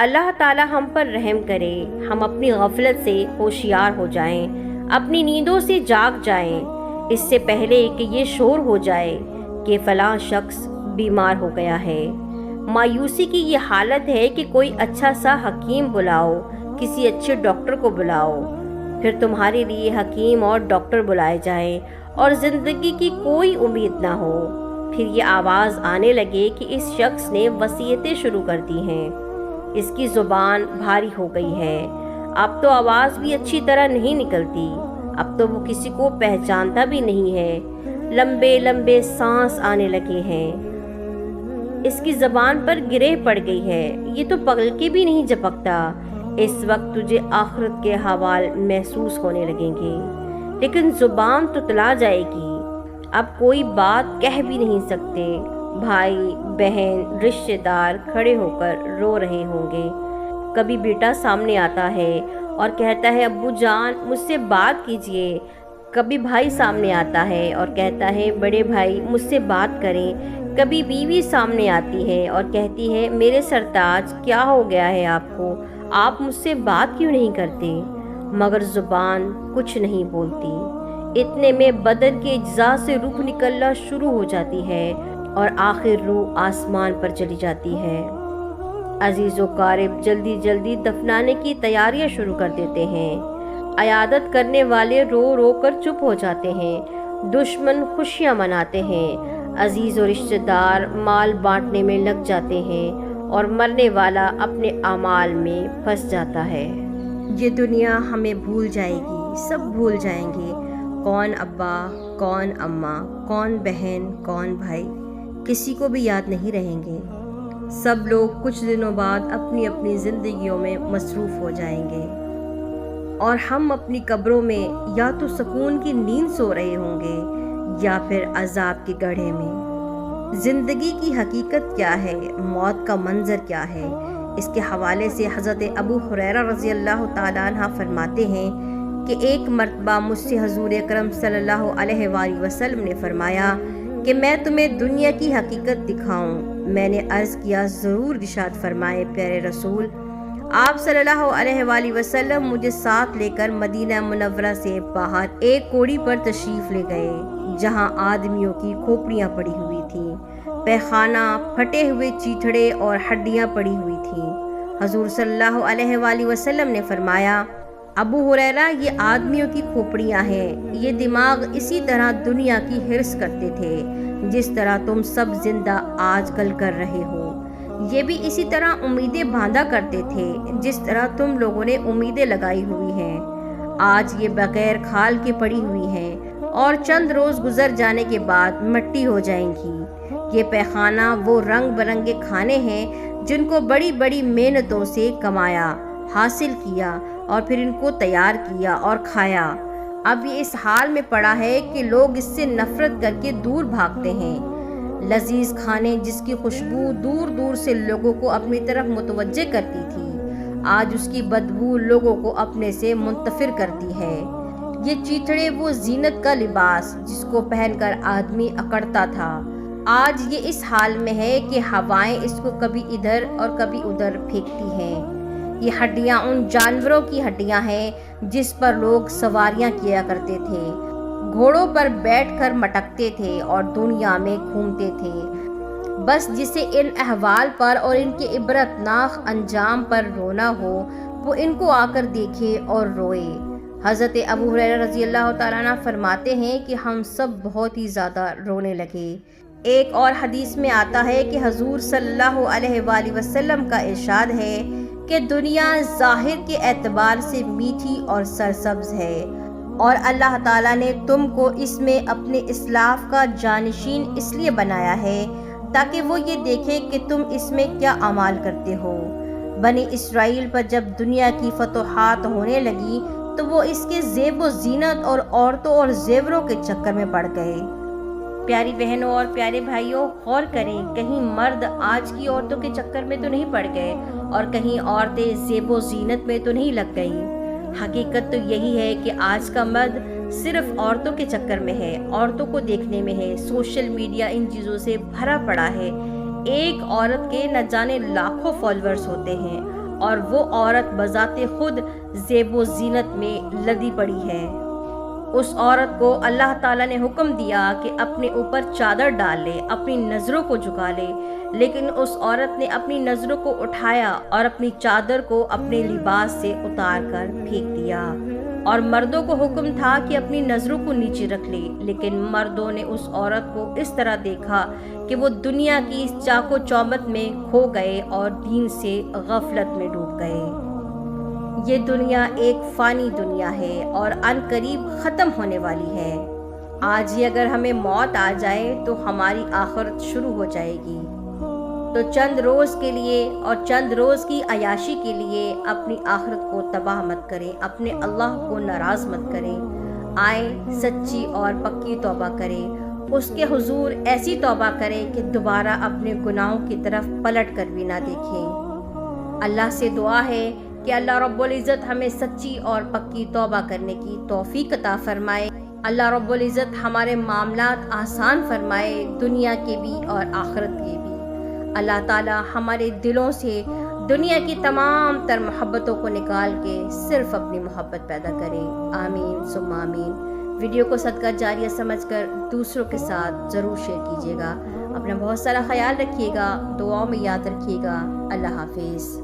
اللہ تعالی ہم پر رحم کرے، ہم اپنی غفلت سے ہوشیار ہو جائیں، اپنی نیندوں سے جاگ جائیں، اس سے پہلے کہ یہ شور ہو جائے کہ فلاں شخص بیمار ہو گیا ہے۔ مایوسی کی یہ حالت ہے کہ کوئی اچھا سا حکیم بلاؤ، کسی اچھے ڈاکٹر کو بلاؤ، پھر تمہارے لیے حکیم اور ڈاکٹر بلائے جائیں اور زندگی کی کوئی امید نہ ہو۔ پھر یہ آواز آنے لگے کہ اس شخص نے وصیتیں شروع کر دی ہیں، اس کی زبان بھاری ہو گئی ہے، اب تو آواز بھی اچھی طرح نہیں نکلتی، اب تو وہ کسی کو پہچانتا بھی نہیں ہے، لمبے لمبے سانس آنے لگے ہیں، اس کی زبان پر گرہ پڑ گئی ہے، یہ تو پلکیں بھی نہیں جھپکتا۔ اس وقت تجھے آخرت کے حوال محسوس ہونے لگیں گے، لیکن زبان تتلا جائے گی، اب کوئی بات کہہ بھی نہیں سکتے۔ بھائی بہن رشتہ دار کھڑے ہو کر رو رہے ہوں گے۔ کبھی بیٹا سامنے آتا ہے اور کہتا ہے ابو جان مجھ سے بات کیجئے، کبھی بھائی سامنے آتا ہے اور کہتا ہے بڑے بھائی مجھ سے بات کریں، کبھی بیوی سامنے آتی ہے اور کہتی ہے میرے سرتاج کیا ہو گیا ہے آپ کو، آپ مجھ سے بات کیوں نہیں کرتے؟ مگر زبان کچھ نہیں بولتی۔ اتنے میں بدن کے اجزاء سے روح نکلنا شروع ہو جاتی ہے اور آخر روح آسمان پر چلی جاتی ہے۔ عزیز و قارب جلدی جلدی دفنانے کی تیاریاں شروع کر دیتے ہیں، عیادت کرنے والے رو رو کر چپ ہو جاتے ہیں، دشمن خوشیاں مناتے ہیں، عزیز و رشتہ دار مال بانٹنے میں لگ جاتے ہیں اور مرنے والا اپنے اعمال میں پھنس جاتا ہے۔ یہ دنیا ہمیں بھول جائے گی، سب بھول جائیں گے، کون ابا، کون اماں، کون بہن، کون بھائی، کسی کو بھی یاد نہیں رہیں گے۔ سب لوگ کچھ دنوں بعد اپنی اپنی زندگیوں میں مصروف ہو جائیں گے اور ہم اپنی قبروں میں یا تو سکون کی نیند سو رہے ہوں گے یا پھر عذاب کے گڑھے میں۔ زندگی کی حقیقت کیا ہے، موت کا منظر کیا ہے، اس کے حوالے سے حضرت ابو ہریرہ رضی اللہ تعالیٰ عنہ فرماتے ہیں کہ ایک مرتبہ مجھ سے حضور اکرم صلی اللہ علیہ وآلہ وسلم نے فرمایا کہ میں تمہیں دنیا کی حقیقت دکھاؤں۔ میں نے عرض کیا ضرور، ارشاد فرمائے پیارے رسول۔ آپ صلی اللہ علیہ وآلہ وسلم مجھے ساتھ لے کر مدینہ منورہ سے باہر ایک کوڑی پر تشریف لے گئے جہاں آدمیوں کی کھوپڑیاں پڑی ہوئی تھیں، پیخانہ، پھٹے ہوئے چیتھڑے اور ہڈیاں پڑی ہوئی تھیں۔ حضور صلی اللہ علیہ وآلہ وسلم نے فرمایا ابو ہریرہ یہ آدمیوں کی کھوپڑیاں ہیں، یہ دماغ اسی طرح دنیا کی حرص کرتے تھے جس طرح تم سب زندہ آج کل کر رہے ہو، یہ بھی اسی طرح امیدیں باندھا کرتے تھے جس طرح تم لوگوں نے امیدیں لگائی ہوئی ہیں۔ آج یہ بغیر کھال کے پڑی ہوئی ہیں اور چند روز گزر جانے کے بعد مٹی ہو جائیں گی۔ یہ پیخانہ وہ رنگ برنگے کھانے ہیں جن کو بڑی بڑی محنتوں سے کمایا، حاصل کیا اور پھر ان کو تیار کیا اور کھایا۔ اب یہ اس حال میں پڑا ہے کہ لوگ اس سے نفرت کر کے دور بھاگتے ہیں۔ لذیذ کھانے جس کی خوشبو دور دور سے لوگوں کو اپنی طرف متوجہ کرتی تھی، آج اس کی بدبو لوگوں کو اپنے سے منتفر کرتی ہے۔ یہ چیتھڑے وہ زینت کا لباس جس کو پہن کر آدمی اکڑتا تھا، آج یہ اس حال میں ہے کہ ہوائیں اس کو کبھی ادھر اور کبھی ادھر پھینکتی ہیں۔ یہ ہڈیاں ان جانوروں کی ہڈیاں ہیں جس پر لوگ سواریاں کیا کرتے تھے، گھوڑوں پر بیٹھ کر مٹکتے تھے اور دنیا میں گھومتے تھے، بس جسے ان احوال پر اور ان کے عبرتناک انجام پر رونا ہو وہ ان کو آ کر دیکھے اور روئے۔ حضرت ابو ہریرہ رضی اللہ تعالیٰ عنہ فرماتے ہیں کہ ہم سب بہت ہی زیادہ رونے لگے۔ ایک اور حدیث میں آتا ہے کہ حضور صلی اللہ علیہ وآلہ وسلم کا ارشاد ہے کہ دنیا ظاہر کے اعتبار سے میٹھی اور سرسبز ہے اور اللہ تعالیٰ نے تم کو اس میں اپنے اسلاف کا جانشین اس لیے بنایا ہے تاکہ وہ یہ دیکھے کہ تم اس میں کیا اعمال کرتے ہو۔ بنی اسرائیل پر جب دنیا کی فتوحات ہونے لگی تو وہ اس کے زیب و زینت اور عورتوں اور زیوروں کے چکر میں پڑ گئے۔ پیاری بہنوں اور پیارے بھائیوں، غور کریں، کہیں مرد آج کی عورتوں کے چکر میں تو نہیں پڑ گئے اور کہیں عورتیں زیب و زینت میں تو نہیں لگ گئیں۔ حقیقت تو یہی ہے کہ آج کا مرد صرف عورتوں کے چکر میں ہے، عورتوں کو دیکھنے میں ہے، سوشل میڈیا ان چیزوں سے بھرا پڑا ہے۔ ایک عورت کے نہ جانے لاکھوں فالوورز ہوتے ہیں اور وہ عورت بذات خود زیب و زینت میں لدی پڑی ہے۔ اس عورت کو اللہ تعالیٰ نے حکم دیا کہ اپنے اوپر چادر ڈال لے، اپنی نظروں کو جھکا لے، لیکن اس عورت نے اپنی نظروں کو اٹھایا اور اپنی چادر کو اپنے لباس سے اتار کر پھینک دیا۔ اور مردوں کو حکم تھا کہ اپنی نظروں کو نیچے رکھ لے، لیکن مردوں نے اس عورت کو اس طرح دیکھا کہ وہ دنیا کی اس چاق و چوبند میں کھو گئے اور دین سے غفلت میں ڈوب گئے۔ یہ دنیا ایک فانی دنیا ہے اور ان قریب ختم ہونے والی ہے۔ آج ہی اگر ہمیں موت آ جائے تو ہماری آخرت شروع ہو جائے گی۔ تو چند روز کے لیے اور چند روز کی عیاشی کے لیے اپنی آخرت کو تباہ مت کریں، اپنے اللہ کو ناراض مت کریں۔ آئیں سچی اور پکی توبہ کریں، اس کے حضور ایسی توبہ کریں کہ دوبارہ اپنے گناہوں کی طرف پلٹ کر بھی نہ دیکھیں۔ اللہ سے دعا ہے کہ اللہ رب العزت ہمیں سچی اور پکی توبہ کرنے کی توفیق عطا فرمائے۔ اللہ رب العزت ہمارے معاملات آسان فرمائے، دنیا کے بھی اور آخرت کے بھی۔ اللہ تعالیٰ ہمارے دلوں سے دنیا کی تمام تر محبتوں کو نکال کے صرف اپنی محبت پیدا کرے۔ آمین ثم آمین۔ ویڈیو کو صدقہ جاریہ سمجھ کر دوسروں کے ساتھ ضرور شیئر کیجیے گا۔ اپنا بہت سارا خیال رکھیے گا، دعاؤں میں یاد رکھیے گا۔ اللہ حافظ۔